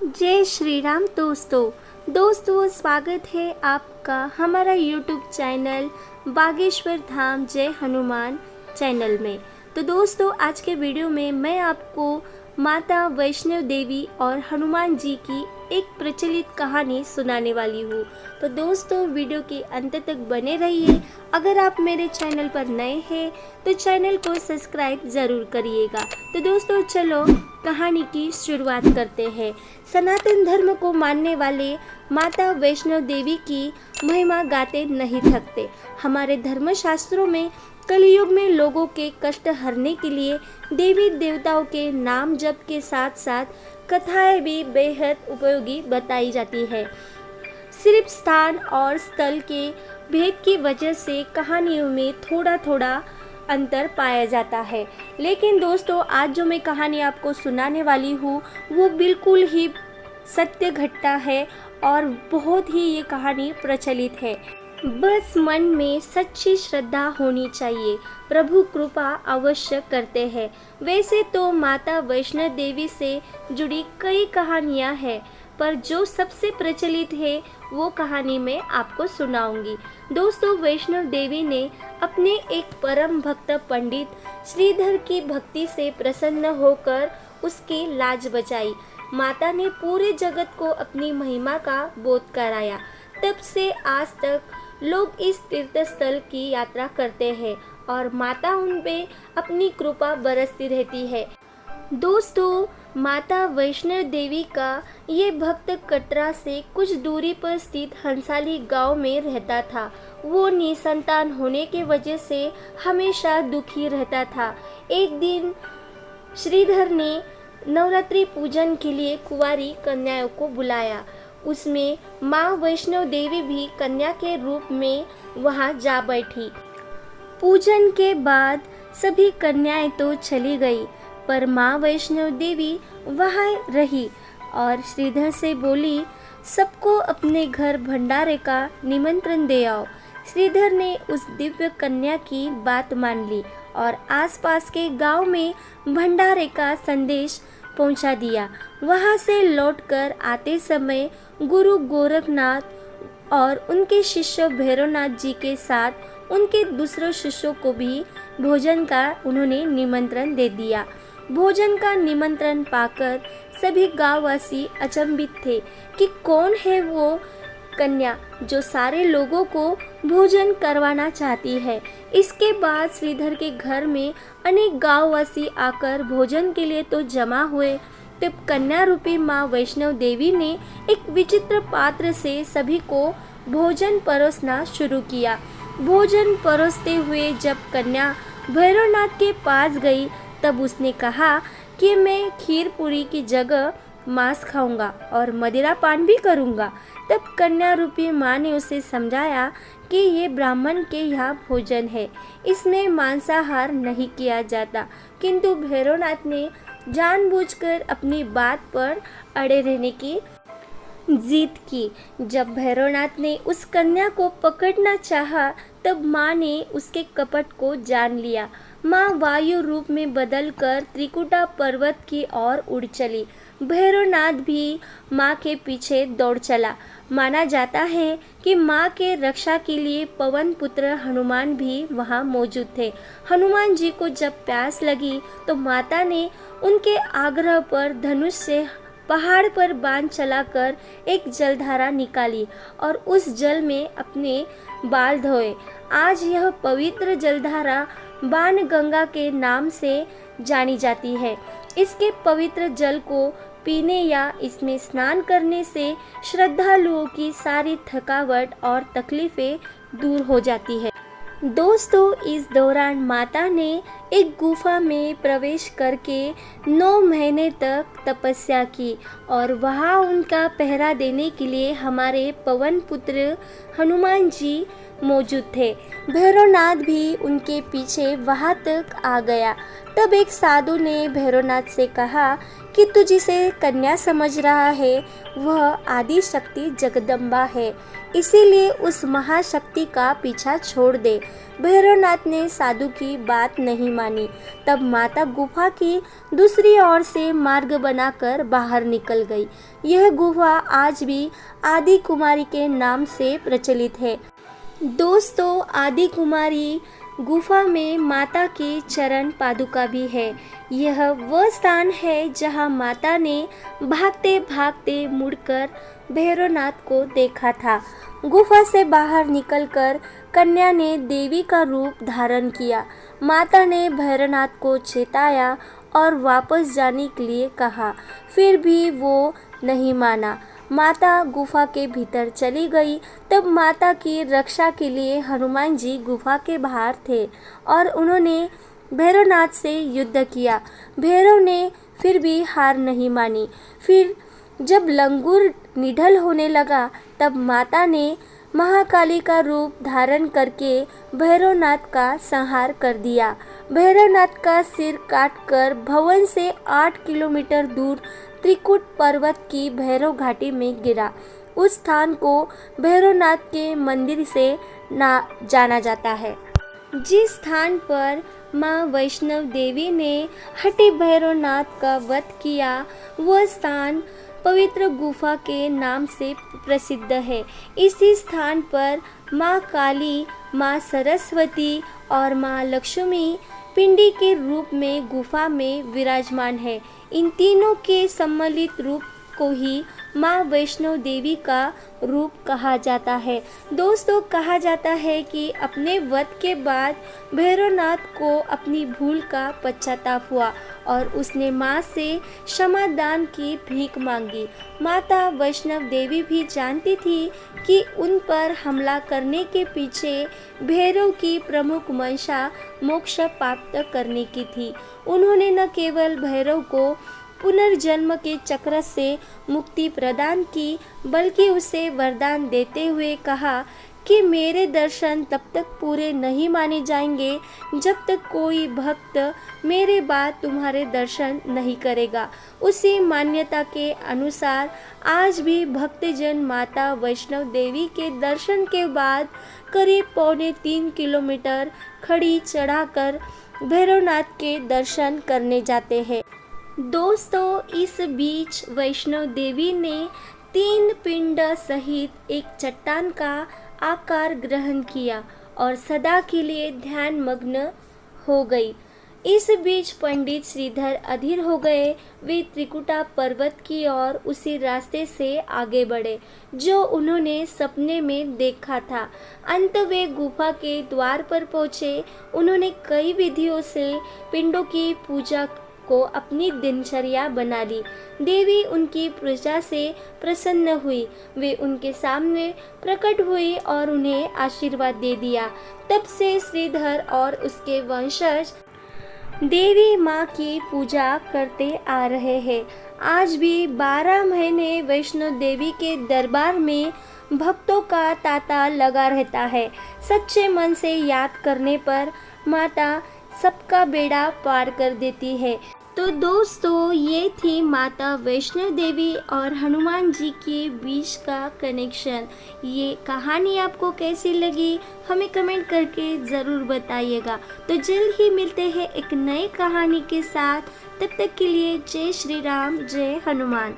जय श्री राम दोस्तों स्वागत है आपका हमारा YouTube चैनल बागेश्वर धाम जय हनुमान चैनल में। तो दोस्तों आज के वीडियो में मैं आपको माता वैष्णव देवी और हनुमान जी की एक प्रचलित कहानी सुनाने वाली हूँ। तो दोस्तों वीडियो के अंत तक बने रहिए। अगर आप मेरे चैनल पर नए हैं तो चैनल को सब्सक्राइब ज़रूर करिएगा। तो दोस्तों चलो कहानी की शुरुआत करते हैं। सनातन धर्म को मानने वाले माता वैष्णव देवी की महिमा गाते नहीं थकते। हमारे धर्मशास्त्रों में कलयुग में लोगों के कष्ट हरने के लिए देवी देवताओं के नाम जप के साथ साथ कथाएं भी बेहद उपयोगी बताई जाती है। सिर्फ स्थान और स्थल के भेद की वजह से कहानियों में थोड़ा थोड़ा अंतर पाया जाता है, लेकिन दोस्तों आज जो मैं कहानी आपको सुनाने वाली हूँ वो बिल्कुल ही सत्य घटना है और बहुत ही ये कहानी प्रचलित है। बस मन में सच्ची श्रद्धा होनी चाहिए, प्रभु कृपा अवश्य करते हैं। वैसे तो माता वैष्णव देवी से जुड़ी कई कहानियां हैं, पर जो सबसे प्रचलित है वो कहानी मैं आपको सुनाऊंगी। दोस्तों वैष्णव देवी ने अपने एक परम भक्त पंडित श्रीधर की भक्ति से प्रसन्न होकर उसकी लाज बचाई। माता ने पूरे जगत को अपनी महिमा का बोध कराया। तब से आज तक लोग इस तीर्थ स्थल की यात्रा करते हैं और माता उन पे अपनी कृपा बरसती रहती है। दोस्तों माता वैष्णव देवी का ये भक्त कटरा से कुछ दूरी पर स्थित हंसाली गांव में रहता था। वो निसंतान होने के वजह से हमेशा दुखी रहता था। एक दिन श्रीधर ने नवरात्रि पूजन के लिए कुंवारी कन्याओं को बुलाया। उसमें माँ वैष्णव देवी भी कन्या के रूप में वहां जा बैठी। पूजन के बाद सभी कन्याएं तो चली गई, पर माँ वैष्णव देवी वहां रही और श्रीधर से बोली, सबको अपने घर भंडारे का निमंत्रण दे आओ। श्रीधर ने उस दिव्य कन्या की बात मान ली और आसपास के गांव में भंडारे का संदेश पहुंचा दिया। वहां से लौटकर आते समय गुरु गोरखनाथ और उनके शिष्य भैरवनाथ जी के साथ उनके दूसरे शिष्यों को भी भोजन का उन्होंने निमंत्रण दे दिया। भोजन का निमंत्रण पाकर सभी गांववासी अचंभित थे कि कौन है वो कन्या जो सारे लोगों को भोजन करवाना चाहती है। इसके बाद श्रीधर के घर में अनेक गांववासी आकर भोजन के लिए तो जमा हुए। तब कन्या रूपी माँ वैष्णव देवी ने एक विचित्र पात्र से सभी को भोजन परोसना शुरू किया। भोजन परोसते हुए जब कन्या भैरवनाथ के पास गई तब उसने कहा कि मैं खीर पूरी की जगह मांस खाऊंगा और मदिरा पान भी करूंगा। तब कन्या रूपी माँ ने उसे समझाया कि ये ब्राह्मण के यहाँ भोजन है, इसमें मांसाहार नहीं किया जाता। किंतु भैरवनाथ ने जानबूझकर अपनी बात पर अड़े रहने की जिद की। जब भैरवनाथ ने उस कन्या को पकड़ना चाहा तब माँ ने उसके कपट को जान लिया। माँ वायु रूप में बदलकर त्रिकुटा पर्वत की ओर उड़ चली। भैरवनाथ भी माँ के पीछे दौड़ चला। माना जाता है कि माँ के रक्षा के लिए पवन पुत्र हनुमान भी वहाँ मौजूद थे। हनुमान जी को जब प्यास लगी तो माता ने उनके आग्रह पर धनुष से पहाड़ पर बाण चलाकर एक जलधारा निकाली और उस जल में अपने बाल धोए। आज यह पवित्र जलधारा बाण गंगा के नाम से जानी जाती है। इसके पवित्र जल को पीने या इसमें स्नान करने से श्रद्धालुओं की सारी थकावट और तकलीफें दूर हो जाती है। दोस्तों इस दौरान माता ने एक गुफा में प्रवेश करके 9 महीने तक तपस्या की और वहाँ उनका पहरा देने के लिए हमारे पवन पुत्र हनुमान जी मौजूद थे। भैरवनाथ भी उनके पीछे वहाँ तक आ गया। तब एक साधु ने भैरवनाथ से कहा कि तू जिसे कन्या समझ रहा है वह आदि शक्ति जगदम्बा है, इसीलिए उस महाशक्ति का पीछा छोड़ दे। भैरवनाथ ने साधु की बात नहीं मानी। तब माता गुफा की दूसरी ओर से मार्ग बनाकर बाहर निकल गई। यह गुफा आज भी आदि कुमारी के नाम से प्रचलित है। दोस्तों, आदि कुमारी गुफा में माता की चरण पादुका भी है। यह वह स्थान है जहां माता ने भागते भागते मुड़कर भैरवनाथ को देखा था। गुफा से बाहर निकलकर कन्या ने देवी का रूप धारण किया। माता ने भैरवनाथ को चेताया और वापस जाने के लिए कहा, फिर भी वो नहीं माना। माता गुफा के भीतर चली गई। तब माता की रक्षा के लिए हनुमान जी गुफा के बाहर थे और उन्होंने भैरवनाथ से युद्ध किया। भैरव ने फिर भी हार नहीं मानी। फिर जब लंगूर निढल होने लगा तब माता ने महाकाली का रूप धारण करके भैरवनाथ का संहार कर दिया। भैरवनाथ का सिर काटकर भवन से 8 किलोमीटर दूर त्रिकुट पर्वत की भैरव घाटी में गिरा। उस स्थान को भैरवनाथ के मंदिर से जाना जाता है। जिस स्थान पर माँ वैष्णव देवी ने हट्टी भैरवनाथ का वध किया, वह स्थान पवित्र गुफा के नाम से प्रसिद्ध है। इसी स्थान पर माँ काली, माँ सरस्वती और माँ लक्ष्मी पिंडी के रूप में गुफा में विराजमान है। इन तीनों के सम्मिलित रूप को ही माँ वैष्णव देवी का रूप कहा जाता है। दोस्तों, कहा जाता है कि अपने वध के बाद भैरवनाथ को अपनी भूल का पश्चाताप हुआ और उसने माँ से क्षमादान की भीख मांगी। माता वैष्णव देवी भी जानती थी कि उन पर हमला करने के पीछे भैरव की प्रमुख मंशा मोक्ष प्राप्त करने की थी। उन्होंने न केवल भैरव को पुनर्जन्म के चक्र से मुक्ति प्रदान की, बल्कि उसे वरदान देते हुए कहा कि मेरे दर्शन तब तक पूरे नहीं माने जाएंगे जब तक कोई भक्त मेरे बाद तुम्हारे दर्शन नहीं करेगा। उसी मान्यता के अनुसार आज भी भक्तजन माता वैष्णव देवी के दर्शन के बाद करीब 3.25 किलोमीटर खड़ी चढ़ाकर भैरवनाथ के दर्शन करने जाते हैं। दोस्तों, इस बीच वैष्णव देवी ने 3 पिंड सहित एक चट्टान का आकार ग्रहण किया और सदा के लिए ध्यान मग्न हो गई। इस बीच पंडित श्रीधर अधीर हो गए। वे त्रिकुटा पर्वत की ओर उसी रास्ते से आगे बढ़े जो उन्होंने सपने में देखा था। अंत वे गुफा के द्वार पर पहुँचे। उन्होंने कई विधियों से पिंडों की पूजा को अपनी दिनचर्या बना ली। देवी उनकी पूजा से प्रसन्न हुई। वे उनके सामने प्रकट हुई और उन्हें आशीर्वाद दे दिया। तब से श्रीधर और उसके वंशज देवी माँ की पूजा करते आ रहे हैं। आज भी 12 महीने वैष्णो देवी के दरबार में भक्तों का तांता लगा रहता है। सच्चे मन से याद करने पर माता सबका बेड़ा पार कर देती है। तो दोस्तों, ये थी माता वैष्णो देवी और हनुमान जी के बीच का कनेक्शन। ये कहानी आपको कैसी लगी हमें कमेंट करके ज़रूर बताइएगा। तो जल्द ही मिलते हैं एक नई कहानी के साथ। तब तक के लिए जय श्री राम, जय हनुमान।